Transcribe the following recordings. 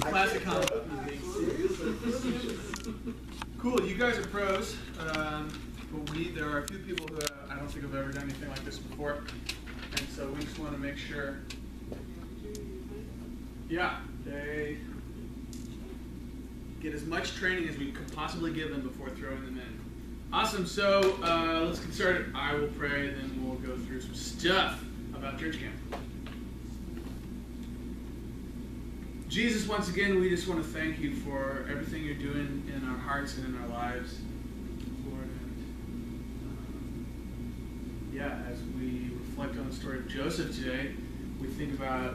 Classic combo. Cool, you guys are pros. But there are a few people who I don't think have ever done anything like this before. And so we just want to make sure, they get as much training as we could possibly give them before throwing them in. Awesome, so let's get started. I will pray, then we'll go through some stuff about church camp. Jesus, once again, we just want to thank you for everything you're doing in our hearts and in our lives, Lord. And as we reflect on the story of Joseph today, we think about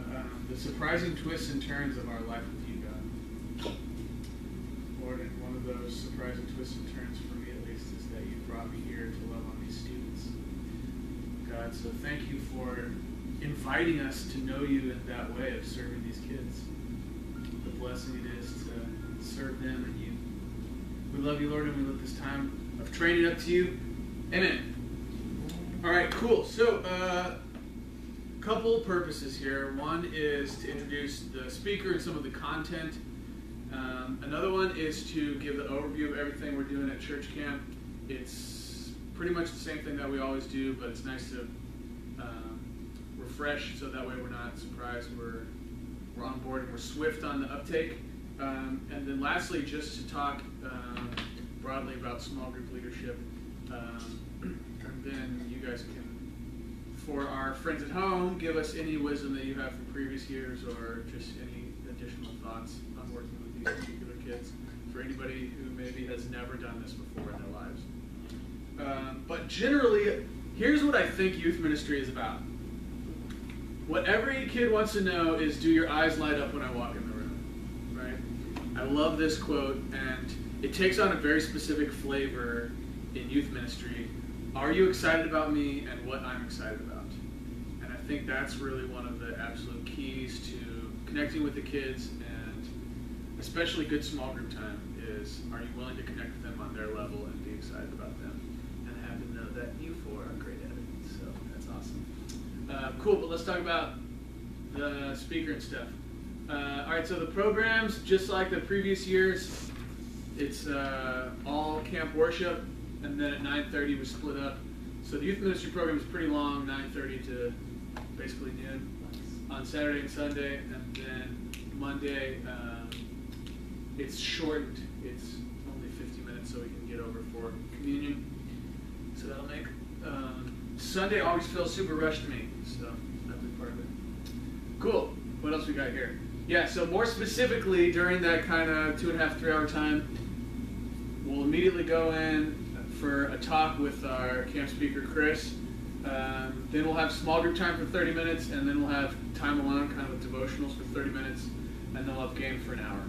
the surprising twists and turns of our life with you, God. Lord, and one of those surprising twists and turns, for me at least, is that you brought me here to love on these students. God, so thank you for inviting us to know you in that way of serving these kids. The blessing it is to serve them and you. We love you, Lord, and we lift this time of training up to you. Amen. All right, cool. So, couple purposes here. One is to introduce the speaker and some of the content. Another one is to give the overview of everything we're doing at church camp. It's pretty much the same thing that we always do, but it's nice to refresh so that way we're not surprised. We're on board and we're swift on the uptake. And then lastly, just to talk broadly about small group leadership. And then you guys can, for our friends at home, give us any wisdom that you have from previous years or just any additional thoughts on working with these particular kids for anybody who maybe has never done this before in their lives. But generally, here's what I think youth ministry is about. What every kid wants to know is, do your eyes light up when I walk in the room, right? I love this quote, and it takes on a very specific flavor in youth ministry. Are you excited about me and what I'm excited about? And I think that's really one of the absolute keys to connecting with the kids, and especially good small group time is, are you willing to connect with them on their level and be excited about them and have them know that you four are great at it. So that's awesome. Cool, but let's talk about the speaker and stuff. All right, so the programs, just like the previous years, it's all camp worship, and then at 9:30 we split up. So the youth ministry program is pretty long, 9:30 to basically noon on Saturday and Sunday, and then Monday it's shortened. It's only 50 minutes, so we can get over for communion. So that'll make Sunday always feels super rushed to me, so that'll be part of it. Cool. What else we got here? Yeah, so more specifically, during that kind of 2.5, 3 hour time, we'll immediately go in for a talk with our camp speaker, Chris. Then we'll have small group time for 30 minutes, and then we'll have time alone, kind of with devotionals for 30 minutes, and then we'll have game for an hour.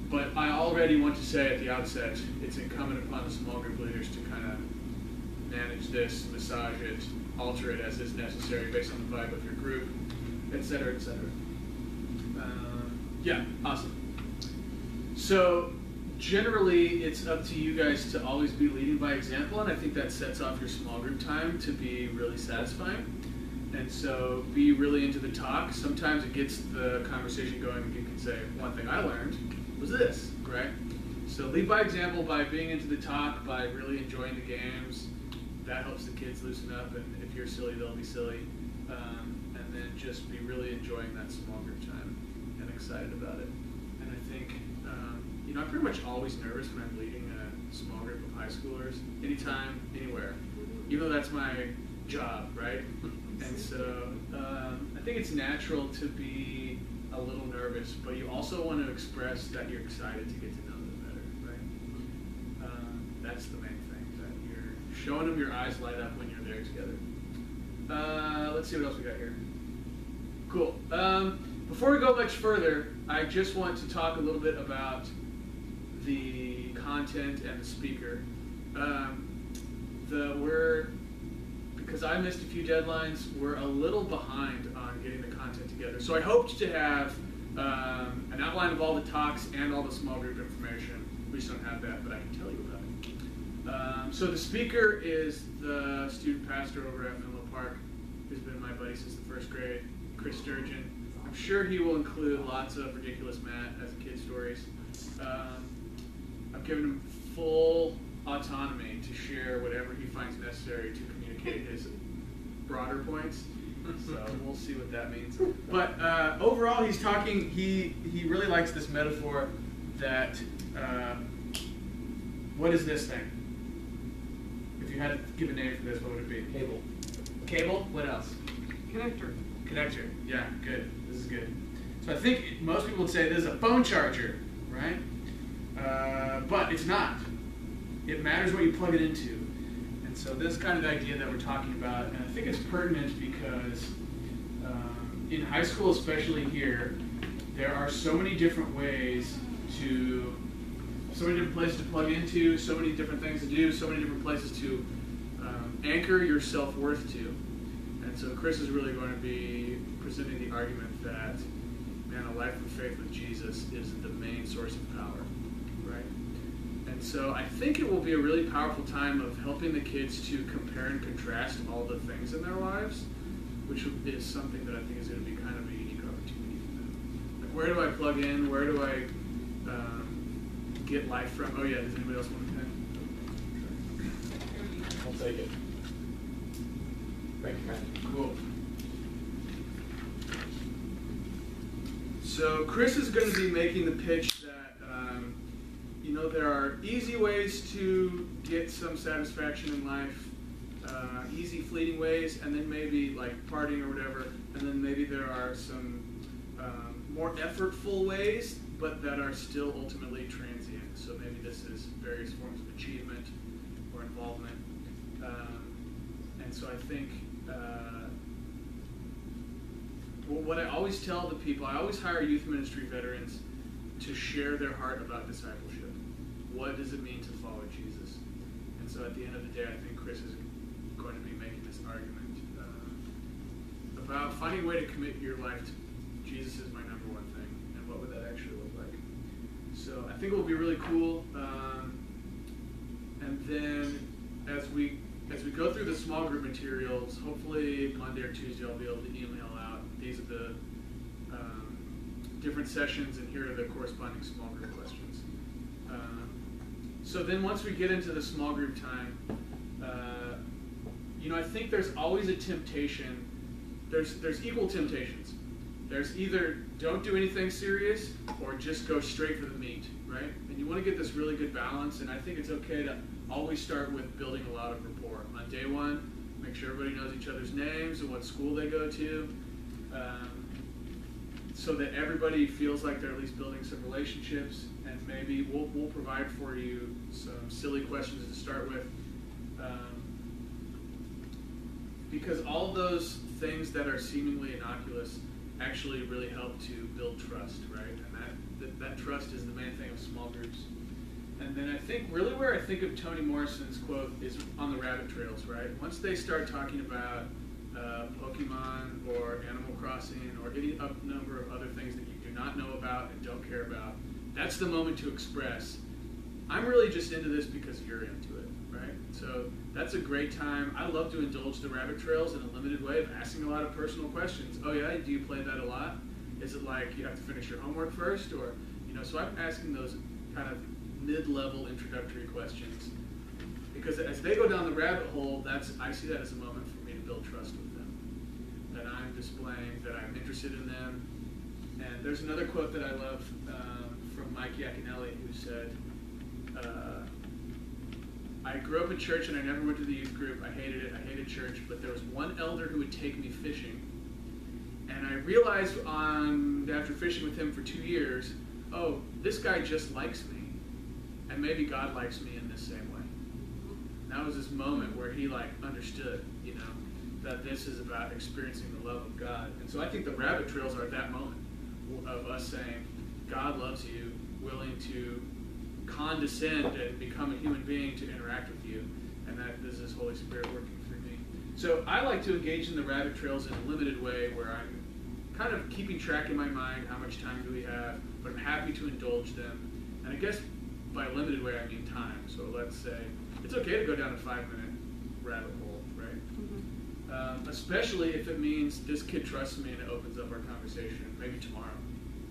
But I already want to say at the outset, it's incumbent upon the small group leaders to kind of manage this, massage it, alter it as is necessary based on the vibe of your group, etc., etc. Yeah, awesome. So generally, it's up to you guys to always be leading by example, and I think that sets off your small group time to be really satisfying. And so be really into the talk. Sometimes it gets the conversation going, and you can say, one thing I learned was this, right? So lead by example by being into the talk, by really enjoying the games. That helps the kids loosen up, and if you're silly, they'll be silly. And then just be really enjoying that small group time and excited about it. And I think, I'm pretty much always nervous when I'm leading a small group of high schoolers, anytime, anywhere, even though that's my job, right? And so I think it's natural to be a little nervous, but you also want to express that you're excited to get to know them better, right? That's the main thing, that you're showing them your eyes light up when you're there together. Let's see what else we got here. Cool. Before we go much further, I just want to talk a little bit about the content and the speaker. Because I missed a few deadlines, we're a little behind on getting the content together. So I hoped to have an outline of all the talks and all the small group information. We just don't have that, but I can tell you about it. So the speaker is the student pastor over at Menlo Park, who's been my buddy since the first grade, Chris Sturgeon. I'm sure he will include lots of Ridiculous Matt as kid stories. I've given him full autonomy to share whatever he finds necessary to communicate his broader points. So we'll see what that means. But overall, he's talking. He really likes this metaphor that what is this thing? If you had to give a name for this, what would it be? Cable. Cable. What else? Connector. Connector. Yeah, good. This is good. So I think most people would say this is a phone charger, right? But it's not. It matters what you plug it into. And so this kind of idea that we're talking about, and I think it's pertinent because in high school, especially here, there are so many different ways to, so many different places to plug into, so many different things to do, so many different places to anchor your self-worth to. And so Chris is really going to be presenting the argument that, man, a life of faith with Jesus is the main source of power, right? And so I think it will be a really powerful time of helping the kids to compare and contrast all the things in their lives, which is something that I think is going to be kind of a unique opportunity for them. Like, where do I plug in? Where do I get life from? Oh yeah, does anybody else want to pen? I'll take it. Thank you, man. Cool. So Chris is going to be making the pitch that there are easy ways to get some satisfaction in life, easy fleeting ways, and then maybe like partying or whatever, and then maybe there are some more effortful ways, but that are still ultimately transient. So maybe this is various forms of achievement or involvement. And so I think what I always tell the people, I always hire youth ministry veterans to share their heart about discipleship. What does it mean to follow Jesus? And so at the end of the day, I think Chris is going to be making this argument about finding a way to commit your life to Jesus is my number one thing, and what would that actually look like. So I think it will be really cool. And then as we go through the small group materials, hopefully Monday or Tuesday I'll be able to email out. These are the different sessions, and here are the corresponding small group questions. So then once we get into the small group time, I think there's always a temptation. There's equal temptations. There's either don't do anything serious or just go straight for the meat, right? And you want to get this really good balance, and I think it's okay to always start with building a lot of rapport. On day one, make sure everybody knows each other's names and what school they go to, so that everybody feels like they're at least building some relationships, and maybe we'll provide for you some silly questions to start with. Because all of those things that are seemingly innocuous actually really help to build trust, right? And that trust is the main thing of small groups. And then I think really where I think of Toni Morrison's quote is on the rabbit trails, right? Once they start talking about Pokemon or Animal Crossing or any number of other things that you do not know about and don't care about, that's the moment to express, I'm really just into this because you're into it, right? So that's a great time. I love to indulge the rabbit trails in a limited way of asking a lot of personal questions. Oh yeah, do you play that a lot? Is it like you have to finish your homework first? Or, so I'm asking those kind of mid-level introductory questions. Because as they go down the rabbit hole, I see that as a moment for me to build trust with them. That I'm displaying, that I'm interested in them. And there's another quote that I love from Mike Yaconelli, who said, I grew up in church and I never went to the youth group. I hated it. I hated church. But there was one elder who would take me fishing. And I realized after fishing with him for 2 years, oh, this guy just likes me. And maybe God likes me in this same way. And that was this moment where he understood, that this is about experiencing the love of God. And so I think the rabbit trails are at that moment of us saying, God loves you, willing to condescend and become a human being to interact with you, and that this is Holy Spirit working through me. So I like to engage in the rabbit trails in a limited way where I'm kind of keeping track in my mind how much time do we have, but I'm happy to indulge them. And I guess by limited way I mean time. So let's say it's okay to go down a 5-minute rabbit hole, right? Mm-hmm. especially if it means this kid trusts me and it opens up our conversation, maybe tomorrow,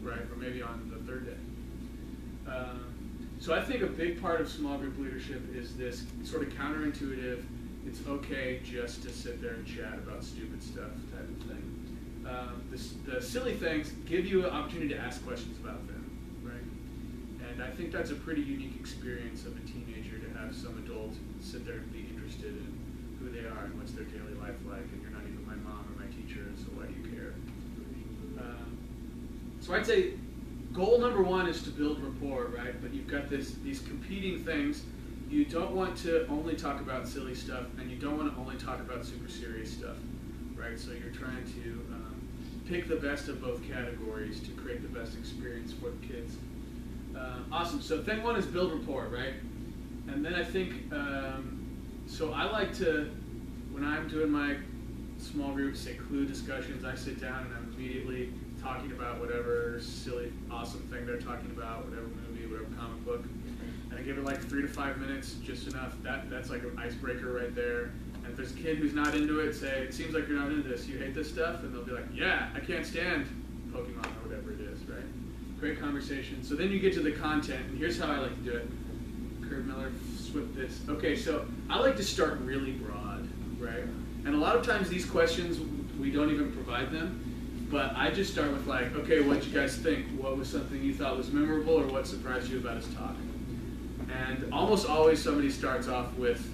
right? Or maybe on the third day. So I think a big part of small group leadership is this sort of counterintuitive, it's okay just to sit there and chat about stupid stuff type of thing. The silly things give you an opportunity to ask questions about them, right? And I think that's a pretty unique experience of a teenager, to have some adult sit there and be interested in who they are and what's their daily life like, and you're not even my mom or my teacher, so why do you care? So I'd say goal number one is to build rapport, right? But you've got these competing things. You don't want to only talk about silly stuff, and you don't want to only talk about super serious stuff, right? So you're trying to pick the best of both categories to create the best experience for the kids. Awesome. So thing one is build rapport, right? And then I think, so I like to, when I'm doing my small group, say clue discussions, I sit down and I'm immediately talking about whatever silly, awesome thing they're talking about, whatever movie, whatever comic book. And I give it like 3 to 5 minutes, just enough. That's like an icebreaker right there. And if there's a kid who's not into it, say, it seems like you're not into this. You hate this stuff? And they'll be like, yeah, I can't stand Pokemon or whatever it is, right? Great conversation. So then you get to the content, and here's how I like to do it. Kurt Miller, swip this. Okay, so I like to start really broad, right? And a lot of times these questions, we don't even provide them. But I just start with like, okay, what'd you guys think? What was something you thought was memorable, or what surprised you about his talk? And almost always somebody starts off with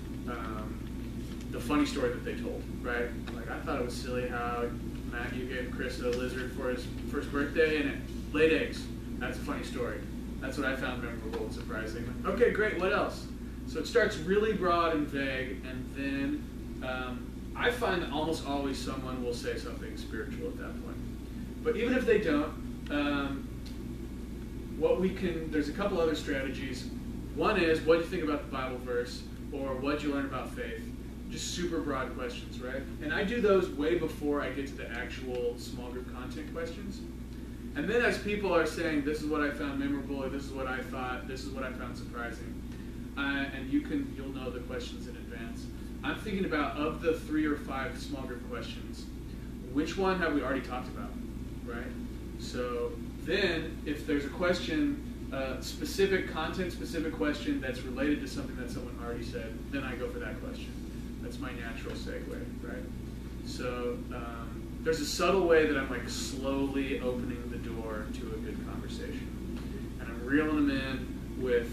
the funny story that they told, right? Like, I thought it was silly how, Matt, you gave Chris a lizard for his first birthday and it laid eggs. That's a funny story. That's what I found memorable and surprising. Okay, great, what else? So it starts really broad and vague, and then I find that almost always someone will say something spiritual at that point. But even if they don't, there's a couple other strategies. One is, what do you think about the Bible verse? Or what did you learn about faith? Just super broad questions, right? And I do those way before I get to the actual small group content questions. And then as people are saying, this is what I found memorable, or this is what I thought, this is what I found surprising, and you'll know the questions in advance. I'm thinking about, of the 3 or 5 small group questions, which one have we already talked about, right? So then, if there's a question, specific content-specific question that's related to something that someone already said, then I go for that question. That's my natural segue, right? So there's a subtle way that I'm like slowly opening the door to a good conversation. And I'm reeling them in with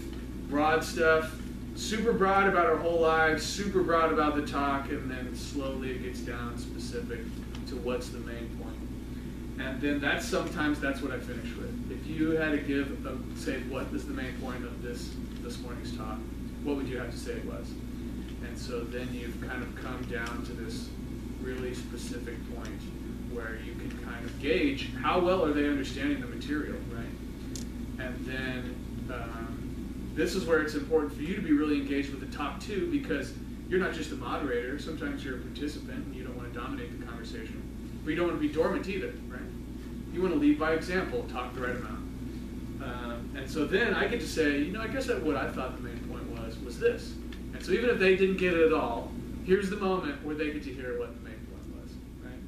broad stuff, super broad about our whole lives, super broad about the talk, and then slowly it gets down specific to what's the main point. And then sometimes that's what I finish with. If you had to give, say, what is the main point of this morning's talk, what would you have to say it was? And so then you've kind of come down to this really specific point where you can kind of gauge how well are they understanding the material, right? And then this is where it's important for you to be really engaged with the talk too, because you're not just a moderator. Sometimes you're a participant and you don't want to dominate the conversation. But you don't want to be dormant either, right? You want to lead by example, talk the right amount. And so then I get to say, I guess that what I thought the main point was this. And so even if they didn't get it at all, here's the moment where they get to hear what the main point was, right?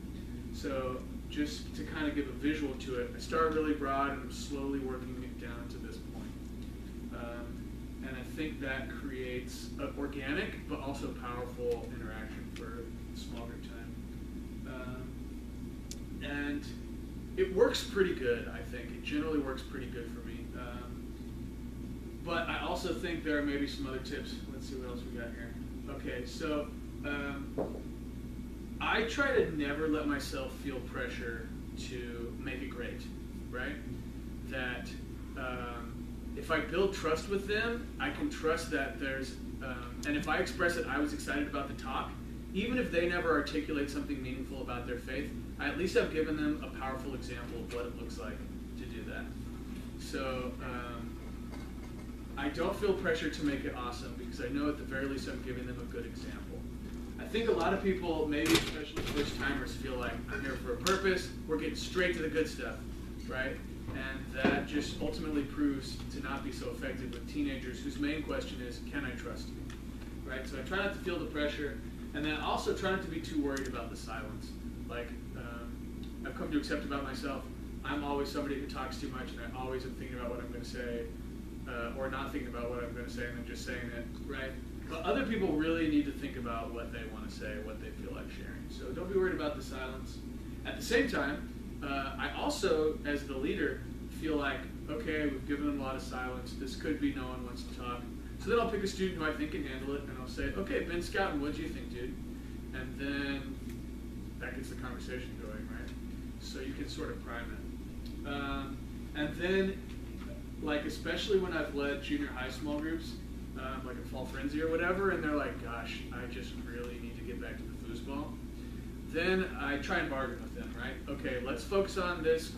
So just to kind of give a visual to it, I start really broad and I'm slowly working it down to this point. And I think that creates an organic but also powerful interaction for small group time. And it works pretty good, I think. It generally works pretty good for me. But I also think there are maybe some other tips. Let's see what else we got here. Okay, so I try to never let myself feel pressure to make it great, right? That if I build trust with them, I can trust that there's, and if I express that I was excited about the talk, even if they never articulate something meaningful about their faith, I at least have given them a powerful example of what it looks like to do that. So I don't feel pressure to make it awesome because I know at the very least I'm giving them a good example. I think a lot of people, maybe especially first timers, feel like I'm here for a purpose, we're getting straight to the good stuff, right? And that just ultimately proves to not be so effective with teenagers whose main question is, can I trust you? Right? So I try not to feel the pressure. And then also try not to be too worried about the silence. Like, I've come to accept about myself, I'm always somebody who talks too much, and I always am thinking about what I'm going to say, or not thinking about what I'm going to say and then just saying it, right? But other people really need to think about what they want to say, what they feel like sharing. So don't be worried about the silence. At the same time, I also, as the leader, feel like, okay, we've given them a lot of silence. This could be no one wants to talk. So then I'll pick a student who I think can handle it, and I'll say, okay, Ben Scouten, what do you think, dude? And then that gets the conversation going, right? So you can sort of prime it. And then, like, especially when I've led junior high small groups, like a Fall Frenzy or whatever, and they're like, gosh, I just really need to get back to the foosball. Then I try and bargain with them, right? Okay, let's focus on this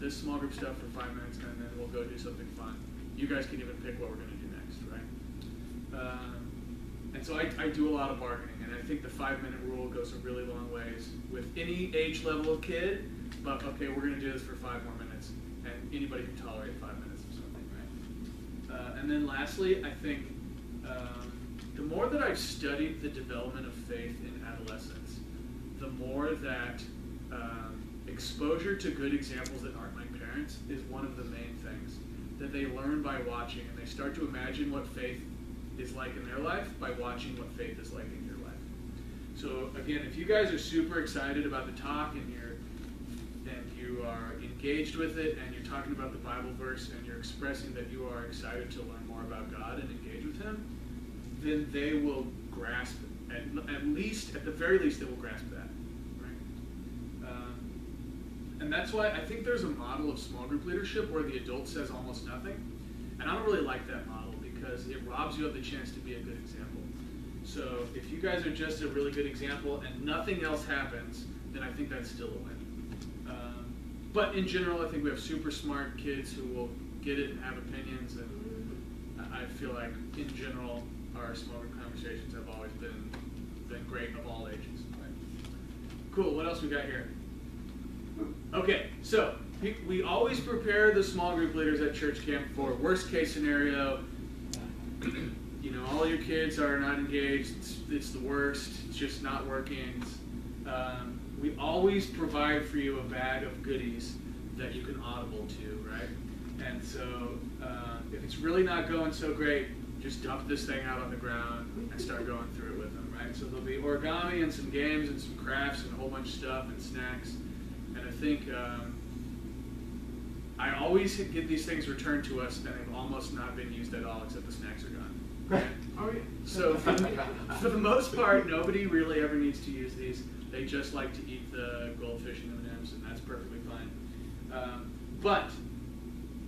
small group stuff for 5 minutes, and then we'll go do something fun. You guys can even pick what we're going to do next, right? And so I do a lot of bargaining, and I think the 5-minute rule goes a really long ways with any age level of kid, but okay, we're going to do this for 5 more minutes, and anybody can tolerate 5 minutes of something, right? And then lastly, I think the more that I've studied the development of faith in adolescence, the more that exposure to good examples that aren't my parents is one of the main things that they learn by watching, and they start to imagine what faith is like in their life by watching what faith is like in your life. So again, if you guys are super excited about the talk and you are engaged with it and you're talking about the Bible verse and you're expressing that you are excited to learn more about God and engage with Him, then they will grasp it. At the very least, they will grasp that. And that's why I think there's a model of small group leadership where the adult says almost nothing. And I don't really like that model because it robs you of the chance to be a good example. So if you guys are just a really good example and nothing else happens, then I think that's still a win. But in general, I think we have super smart kids who will get it and have opinions. And I feel like in general, our small group conversations have always been great of all ages. Right? Cool, what else we got here? Okay, so we always prepare the small group leaders at church camp for worst case scenario. You know, all your kids are not engaged. It's the worst. It's just not working. We always provide for you a bag of goodies that you can audible to, right? And so if it's really not going so great, just dump this thing out on the ground and start going through it with them, right? So there'll be origami and some games and some crafts and a whole bunch of stuff and snacks. And I think I always get these things returned to us, and they've almost not been used at all, except the snacks are gone. Right? Oh yeah. So for the most part, nobody really ever needs to use these. They just like to eat the goldfish and M&Ms, and that's perfectly fine. But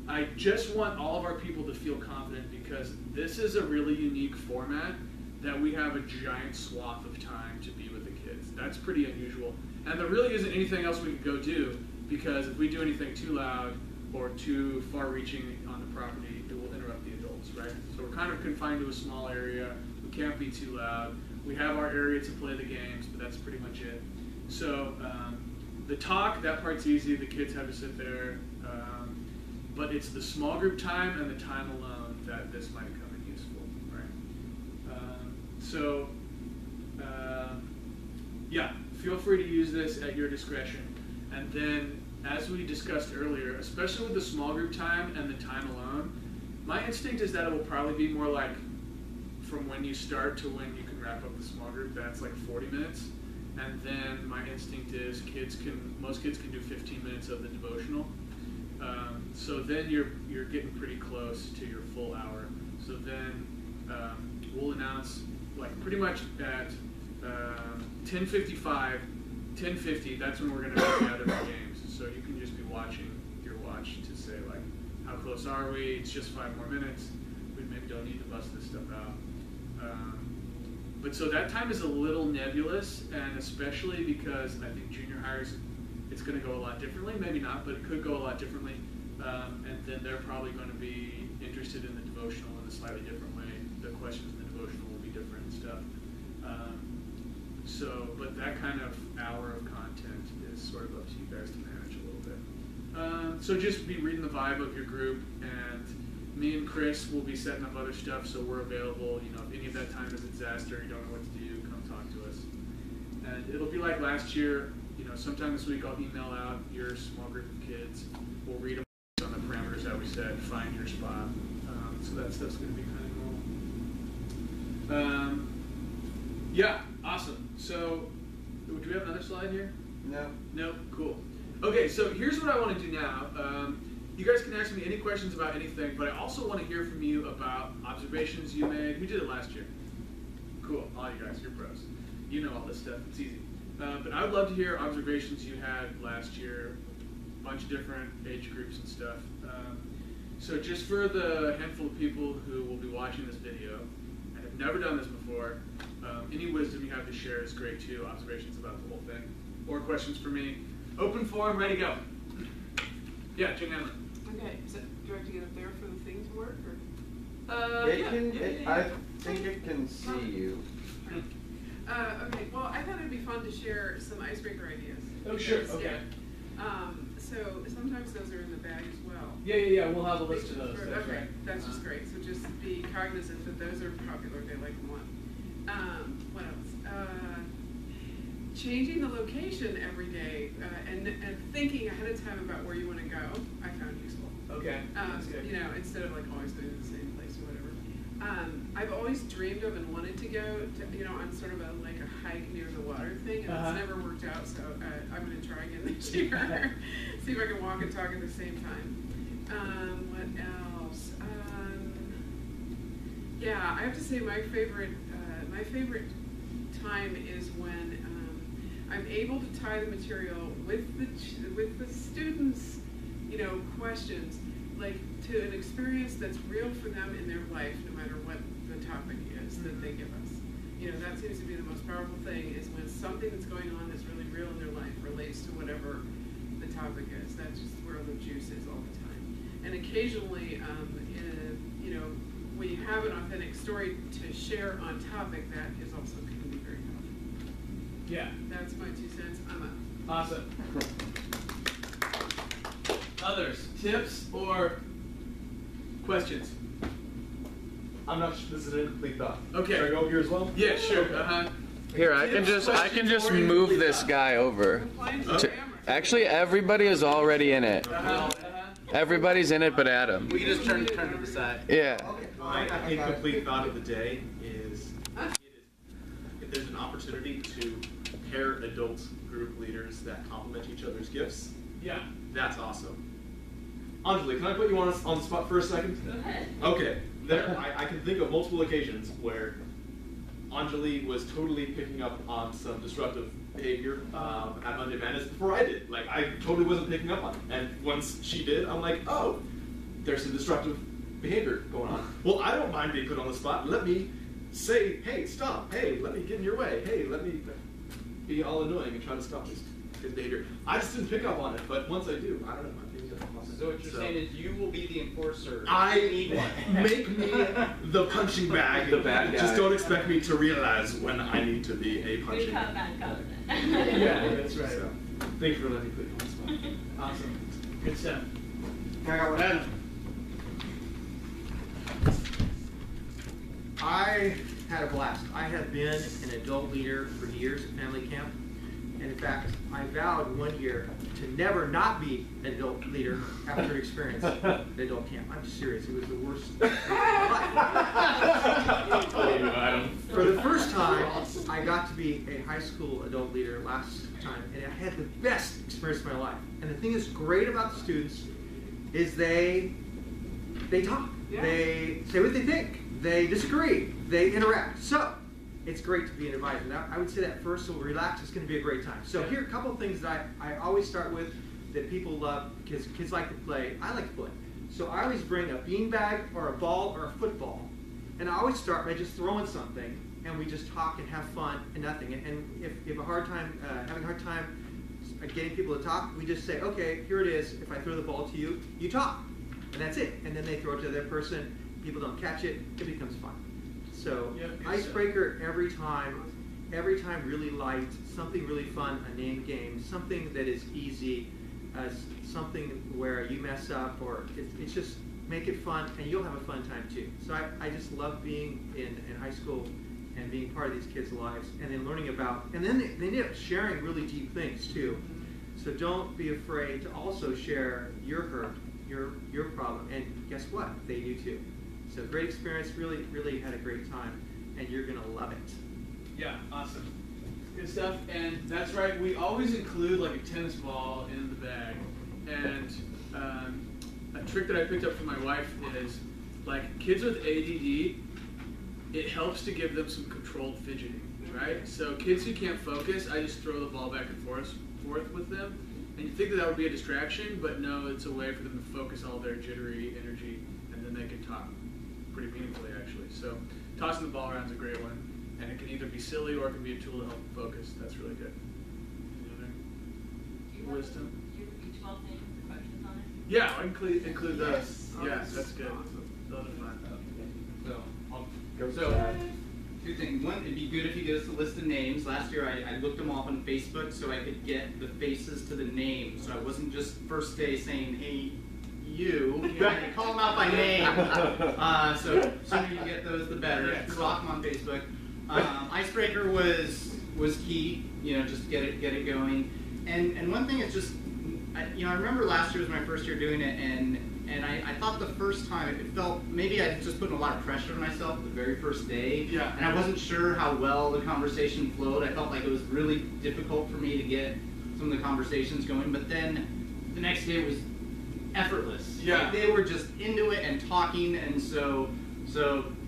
I just want all of our people to feel confident because this is a really unique format that we have a giant swath of time to be with the kids. That's pretty unusual. And there really isn't anything else we could go do because if we do anything too loud or too far-reaching on the property, it will interrupt the adults, right? So we're kind of confined to a small area. We can't be too loud. We have our area to play the games, but that's pretty much it. So the talk, that part's easy. The kids have to sit there. But it's the small group time and the time alone that this might come in useful, right? Yeah, feel free to use this at your discretion. And then, as we discussed earlier, especially with the small group time and the time alone, my instinct is that it will probably be more like from when you start to when you can wrap up the small group, that's like 40 minutes. And then my instinct is most kids can do 15 minutes of the devotional. So then you're getting pretty close to your full hour. So then we'll announce like pretty much at 10:55, 10:50. That's when we're going to be out of the games. So you can just be watching your watch to say like, how close are we? It's just 5 more minutes. We maybe don't need to bust this stuff out. But so that time is a little nebulous, and especially because I think junior hires, it's going to go a lot differently. Maybe not, but it could go a lot differently. And then they're probably going to be interested in the devotional in a slightly different way. The questions in the devotional will be different and stuff. But that kind of hour of content is sort of up to you guys to manage a little bit. So just be reading the vibe of your group, and me and Chris will be setting up other stuff, so we're available. You know, if any of that time is a disaster, you don't know what to do, come talk to us. And it'll be like last year, you know, sometime this week I'll email out your small group of kids. We'll read them on the parameters that we said, find your spot. So that stuff's going to be kind of cool. Yeah, awesome. So, do we have another slide here? No. No? Cool. Okay, so here's what I want to do now. You guys can ask me any questions about anything, but I also want to hear from you about observations you made. Who did it last year? Cool, all you guys, you're pros. You know all this stuff, it's easy. But I would love to hear observations you had last year, a bunch of different age groups and stuff. So just for the handful of people who will be watching this video and have never done this before, any wisdom you have to share is great too, observations about the whole thing. Or questions for me. Open forum, ready, go. Yeah, Jane Hanlon. Okay, do I have to get up there for the thing to work, or? I think it can see you. Okay, well, I thought it'd be fun to share some icebreaker ideas. Oh, sure, Because, okay. So sometimes those are in the bag as well. Yeah, we'll have a list of those. That's Okay, right. that's just great. So just be cognizant that those are popular. They like them a lot. What else? Changing the location every day and thinking ahead of time about where you want to go, I found useful. Okay, that's good. You know, instead of like always going to the same place or whatever. I've always dreamed of and wanted to go to, you know, on sort of like a hike near the water thing, and it's never worked out. So I'm going to try again this year. See if I can walk and talk at the same time. What else? Yeah, I have to say my favorite time is when I'm able to tie the material with the students, you know, questions, like to an experience that's real for them in their life, no matter what the topic is that they give us. You know, that seems to be the most powerful thing, is when something that's going on that's really real in their life relates to whatever the topic is. That's just where the juice is all the time. And occasionally, you know, when you have an authentic story to share on topic, that is also can be very powerful. Yeah. That's my 2 cents. I'm up. Awesome. Others, tips or questions? I'm not sure this is an incomplete thought. Okay. Should I go up here as well? Yeah, sure. Here, I can just move this guy over. Actually, everybody is already in it. Everybody's in it but Adam. We can just turn to the side. Yeah. My incomplete thought of the day is, if there's an opportunity to pair adult group leaders that complement each other's gifts, Yeah. that's awesome. Anjali, can I put you on the spot for a second? Go ahead. Okay, I can think of multiple occasions where Anjali was totally picking up on some disruptive behavior at Monday Madness before I did. Like, I totally wasn't picking up on it. And once she did, I'm like, oh, there's some disruptive behavior going on. Well, I don't mind being put on the spot. Let me say, hey, stop. Hey, let me get in your way. Hey, let me be all annoying and try to stop this behavior. I just didn't pick up on it, but once I do, I don't know. I think that's awesome. So what you're saying is you will be the enforcer. I need one. make me the punching bag. The bad guy. Just don't expect me to realize when I need to be a We punching call bag. that covenant. Yeah, that's right. So, thanks for letting me put you on the spot. Awesome. Good stuff. I got one. Adam. I had a blast. I have been an adult leader for years at family camp. And in fact, I vowed one year to never not be an adult leader after experience at adult camp. I'm serious. It was the worst experience of my life. For the first time, I got to be a high school adult leader last time, and I had the best experience of my life. And the thing that's great about the students is they talk. Yeah. They say what they think. They disagree. They interact. So it's great to be an advisor. Now, I would say that first, so relax. It's going to be a great time. So here are a couple of things that I always start with that people love because kids like to play. I like to play. So I always bring a beanbag or a ball or a football. And I always start by just throwing something, and we just talk and have fun and nothing. And if you have a hard time, having a hard time getting people to talk, we just say, okay, here it is. If I throw the ball to you, you talk. And that's it. And then they throw it to the other person. People don't catch it. It becomes fun. So icebreaker every time really light, something really fun, a name game, something that is easy, something where you mess up, or it's just make it fun, and you'll have a fun time too. So I just love being in high school and being part of these kids' lives, and then learning about, and then they end up sharing really deep things too. So don't be afraid to also share your hurt, your problem, and guess what? They do too. So great experience, really, really had a great time, and you're gonna love it. Yeah, awesome. Good stuff. And that's right, we always include like a tennis ball in the bag. And a trick that I picked up from my wife is, like, kids with ADD, it helps to give them some controlled fidgeting, right? So kids who can't focus, I just throw the ball back and forth with them. And you think that would be a distraction, but no, it's a way for them to focus all their jittery energy, and then they can talk pretty meaningfully, actually. So tossing the ball around is a great one. And it can either be silly or it can be a tool to help them focus. That's really good. Any other wisdom? Do you have each 12 names or questions on it? Yeah, I include those. Yes. Yeah, Yes. that's good. Those are fun. So, two things. One, it'd be good if you give us a list of names. Last year I looked them off on Facebook so I could get the faces to the names. So I wasn't just first day saying, hey, you know, call them out by name. So the sooner you get those, the better. Yeah, cool. Stalk them on Facebook. Icebreaker was key, you know, just get it going. And one thing is just, I remember last year was my first year doing it, and I thought the first time it felt, maybe I was just putting a lot of pressure on myself the very first day. Yeah. And I wasn't sure how well the conversation flowed. I felt like it was really difficult for me to get some of the conversations going, but then the next day was effortless. Yeah. Like they were just into it and talking, and so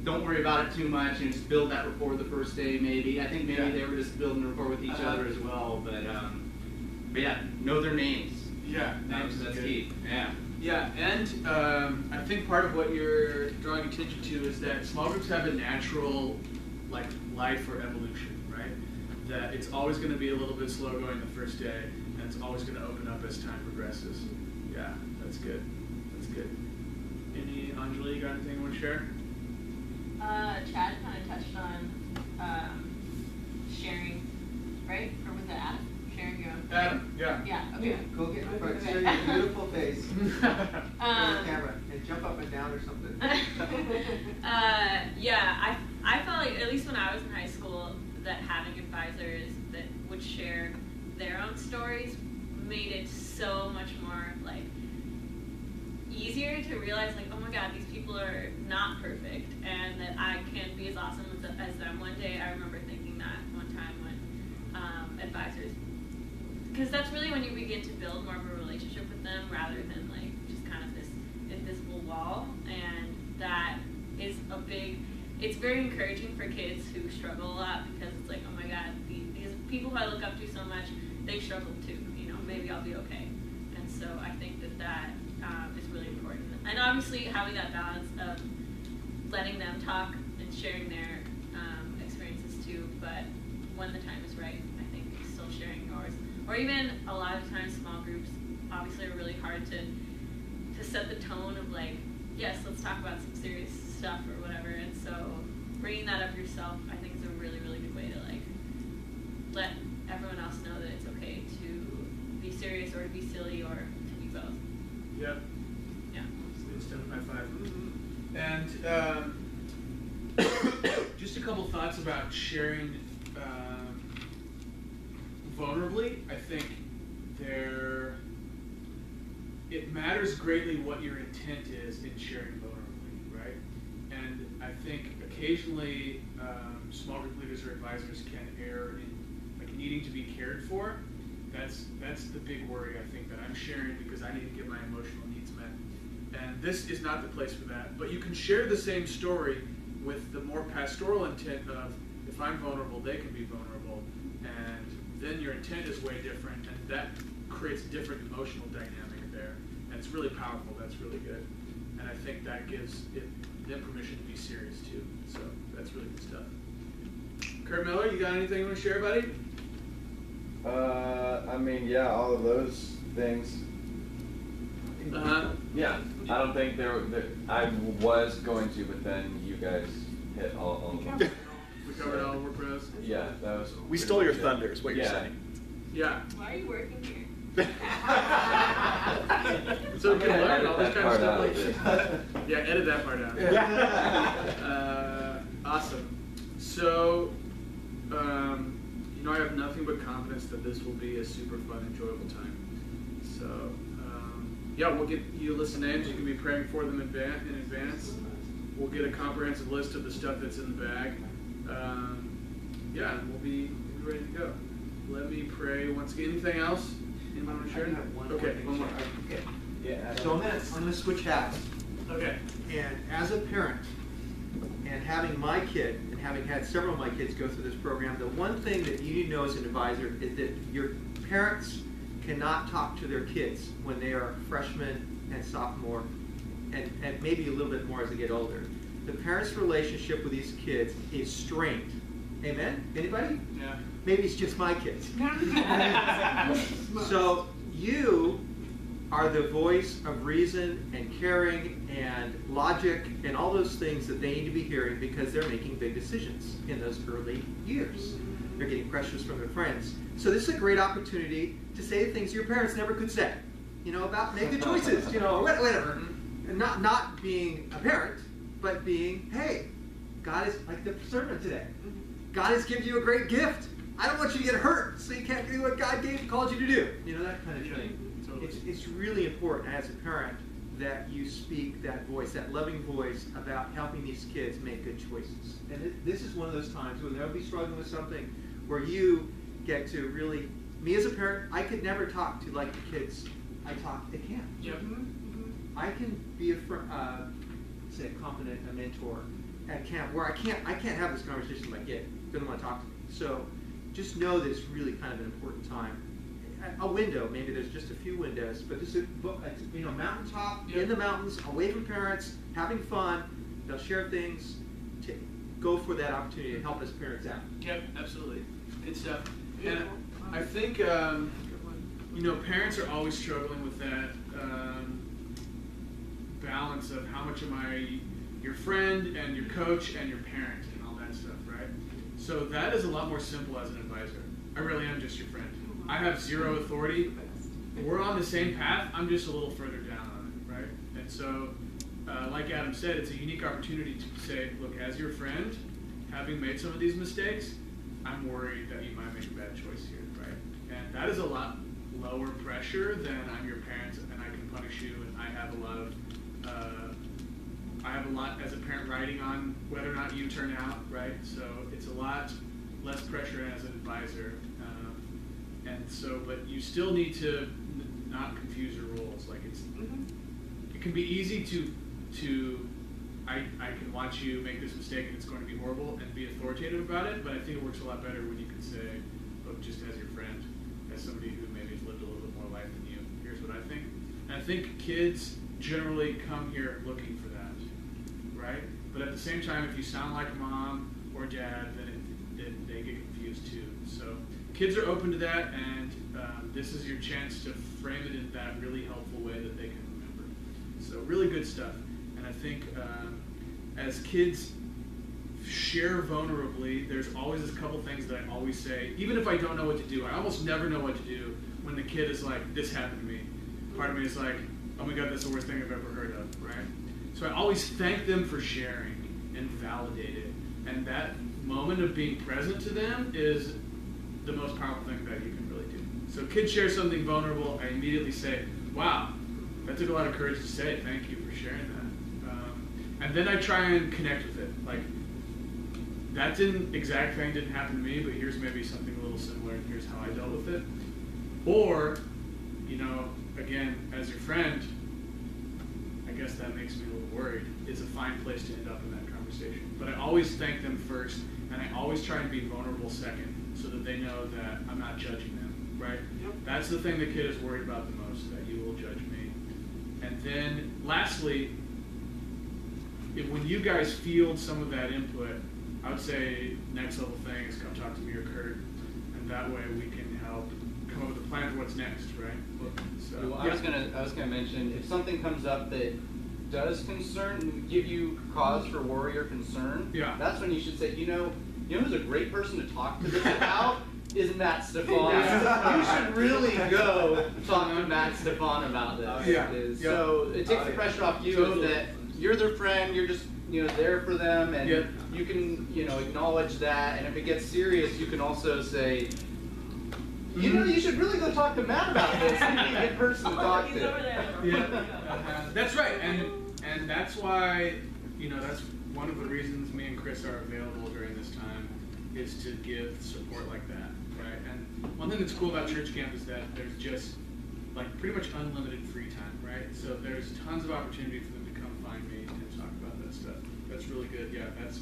don't worry about it too much, and just build that rapport the first day maybe. I think maybe Yeah. they were just building rapport with each other as well, but yeah, know their names. Yeah, names That's is good. key. Yeah. Yeah, and I think part of what you're drawing attention to is that small groups have a natural, like, life or evolution, right? That it's always going to be a little bit slow going the first day, and it's always going to open up as time progresses. Yeah, that's good. That's good. Any, Anjali, you got anything you want to share? Chad kind of touched on sharing, right? Or was that Adam? Sharing your own. Adam, yeah. Yeah. Okay. Go get Okay. show your beautiful face on the Um, camera and jump up and down or something. Yeah, I felt like, at least when I was in high school, that having advisors that would share their own stories made it so much more, like, easier to realize, like, oh my god, these people are not perfect, and that I can be as awesome as them one day. I remember thinking that one time when advisors, because that's really when you begin to build more of a relationship with them rather than, like, just kind of this invisible wall. And that is a big, it's very encouraging for kids who struggle a lot, because it's like, oh my god, these people who I look up to so much, they struggle too, you know, maybe I'll be okay. And so I think that is really important. And obviously having that balance of letting them talk and sharing their experiences too, but when the time is right, I think still sharing yours. Or even a lot of times small groups obviously are really hard to set the tone of, like, yes, let's talk about some serious stuff or whatever. And so bringing that up yourself, I think, is a really, really good way to, like, let everyone else know that it's okay to be serious or to be silly or to be both. Yep. Yeah. Good stuff. High five. And just a couple thoughts about sharing vulnerably. I think it matters greatly what your intent is in sharing vulnerably, right? And I think occasionally small group leaders or advisors can err in, like, needing to be cared for. That's the big worry, I think, that I'm sharing because I need to get my emotional needs met. And this is not the place for that. But you can share the same story with the more pastoral intent of, if I'm vulnerable, they can be vulnerable. And then your intent is way different, and that creates a different emotional dynamic there. And it's really powerful. That's really good. And I think that gives them permission to be serious too. So that's really good stuff. Kurt Miller, you got anything you want to share, buddy? I mean, yeah, all of those things. Yeah, I don't think I was going to, but then you guys hit all of them. We covered all Work Bros. Yeah, that was. We pretty stole your much it. thunder, is what you're Yeah. saying. Yeah. Why are you working here? So we can I'm gonna learn all this edit kind of that stuff. part out. Yeah, edit that part out. Yeah. Awesome. So, you know, I have nothing but confidence that this will be a super fun, enjoyable time. So, yeah, we'll get you list names. You can be praying for them in advance. We'll get a comprehensive list of the stuff that's in the bag. Yeah, and we'll be ready to go. Let me pray once again. Anything else? Anyone want to share? Okay. One more. Okay. Yeah. So I'm gonna switch hats. Okay. And as a parent, and having my kid, and having had several of my kids go through this program, the one thing that you need to know as an advisor is that your parents cannot talk to their kids when they are freshmen and sophomore, and maybe a little bit more as they get older. The parents' relationship with these kids is strained. Amen? Anybody? Yeah. Maybe it's just my kids. So you are the voice of reason and caring and logic and all those things that they need to be hearing because they're making big decisions in those early years. They're getting pressures from their friends. So this is a great opportunity to say the things your parents never could say. You know, about make good choices, you know, whatever. And not being a parent, but being, hey, God is like the sermon today. God has given you a great gift. I don't want you to get hurt so you can't do what God called you to do. You know, that kind of thing. Totally. It's really important as a parent that you speak that voice, that loving voice about helping these kids make good choices. And this is one of those times when they'll be struggling with something where you get to really, me as a parent, I could never talk to like the kids I talk to camp. Yep. I can be a say a confidant, a mentor at camp where I can't have this conversation with my kid. They don't want to talk to me. So just know that it's really kind of an important time. A window, maybe there's just a few windows, but this is, you know, mountaintop, in the mountains, away from parents, having fun. They'll share things. To go for that opportunity to help us parents out. Yep, absolutely. Good stuff. And I think, you know, parents are always struggling with that balance of how much am I your friend and your coach and your parent and all that stuff, right? So that is a lot more simple as an advisor. I really am just your friend. I have zero authority. We're on the same path. I'm just a little further down on it, right? And so, like Adam said, it's a unique opportunity to say, look, as your friend, having made some of these mistakes, I'm worried that you might make a bad choice here, right? And that is a lot lower pressure than I'm your parent and I can punish you, and I have a lot as a parent riding on whether or not you turn out, right? So it's a lot less pressure as an advisor. And so, but you still need to not confuse your roles. Like it can be easy to I can watch you make this mistake and it's going to be horrible and be authoritative about it, but I think it works a lot better when you can say, look, just as your friend, as somebody who maybe has lived a little bit more life than you, here's what I think. And I think kids generally come here looking for that, right? But at the same time, if you sound like mom or dad, then they get confused too. So kids are open to that, and this is your chance to frame it in that really helpful way that they can remember. So really good stuff. And I think as kids share vulnerably, there's always this couple things that I always say, even if I don't know what to do. I almost never know what to do when the kid is like, this happened to me. Part of me is like, oh my God, that's the worst thing I've ever heard of, right? So I always thank them for sharing and validate it. And that moment of being present to them is the most powerful thing that you can really do. So kids share something vulnerable, I immediately say, wow, that took a lot of courage to say. Thank you for sharing that. And then I try and connect with it. Like, that exact thing didn't happen to me, but here's maybe something a little similar, and here's how I dealt with it. Or, you know, again, as your friend, I guess that makes me a little worried. It's a fine place to end up in that conversation. But I always thank them first, and I always try and be vulnerable second, so that they know that I'm not judging them, right? Yep. That's the thing the kid is worried about the most, that you will judge me. And then, lastly, when you guys field some of that input, I would say next level thing is come talk to me or Kurt, and that way we can help come up with a plan for what's next, right? So, well, I was gonna mention, if something comes up that does give you cause for worry or concern, that's when you should say, you know who's a great person to talk to this about? Isn't that Stefan? You should really go talk to Matt Stefan about this. So it takes the pressure off you that you're their friend, you're just, there for them, and Yep. you can, acknowledge that. And if it gets serious, you can also say, you should really go talk to Matt about this. He's a good person to talk He's to. over there. Yeah, that's right, and that's why, that's one of the reasons me and Chris are available during this time, is to give support like that, right? And one thing that's cool about church camp is that there's just like pretty much unlimited free time, right? So there's tons of opportunity for them to come find me and talk about that stuff. That's really good. Yeah, that's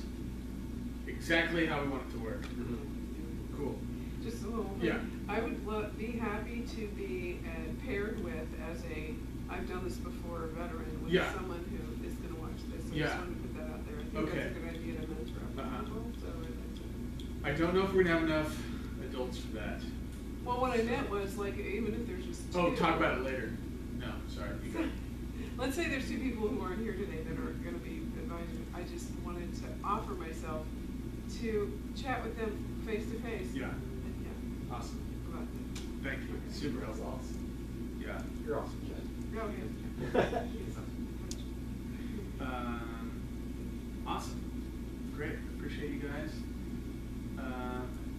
exactly how we want it to work. Cool. Just a little bit. Yeah. I would be happy to be paired with I've done this before, a veteran, with Yeah. someone who is going to watch this. So I Yeah. just wanted to put that out there. I think Okay. that's a good idea to mentor people. So I don't know if we're gonna have enough adults for that. well, what I meant was like even if there's just two. Oh, talk about it later. No, sorry. You go. Let's say there's two people who aren't here today that are going to be advising. I just wanted to offer myself to chat with them face to face. Yeah. And, yeah. Awesome. About Thank you. Super helpful. Yeah. You're awesome, Jen. oh, yeah. Awesome. Great. Appreciate you guys.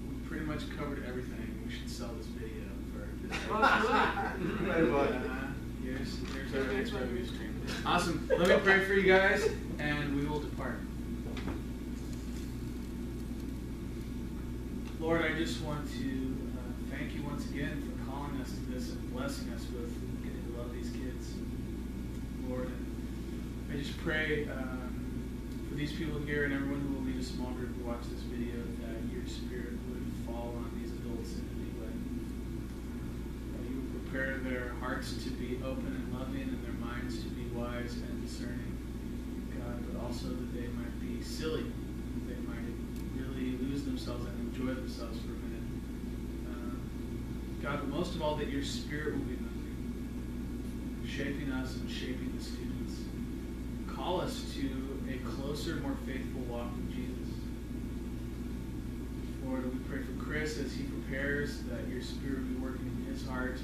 We pretty much covered everything. We should sell this video for. Here's our next revenue stream. Awesome. Let me pray for you guys, and we will depart. Lord, I just want to thank you once again for calling us to this and blessing us with getting to love these kids. Lord, and I just pray for these people here and everyone who will lead a small group who watch this video, that your spirit would fall on these adults in a new way. That you would prepare their hearts to be open and loving and their minds to be wise and discerning, God, but also that they might be silly. They might really lose themselves and enjoy themselves for a minute. God, but most of all, that your spirit will be moving, shaping us and shaping the students. Call us to a closer, more faithful walk with Jesus. Lord, we pray for Chris as he prepares, that your spirit will be working in his heart,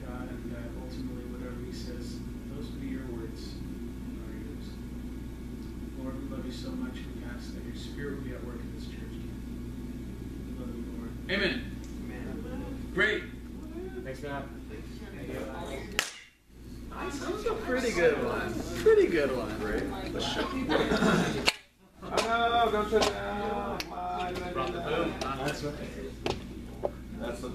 God, and that ultimately whatever he says, those will be your words in our ears. Lord, we love you so much, and we ask that your spirit will be at work in this church. We love you, Lord. Amen. Great. Thanks, Matt. That was a pretty good one. Pretty good one. Oh, don't shut down. Brought the boom. That's right. That's the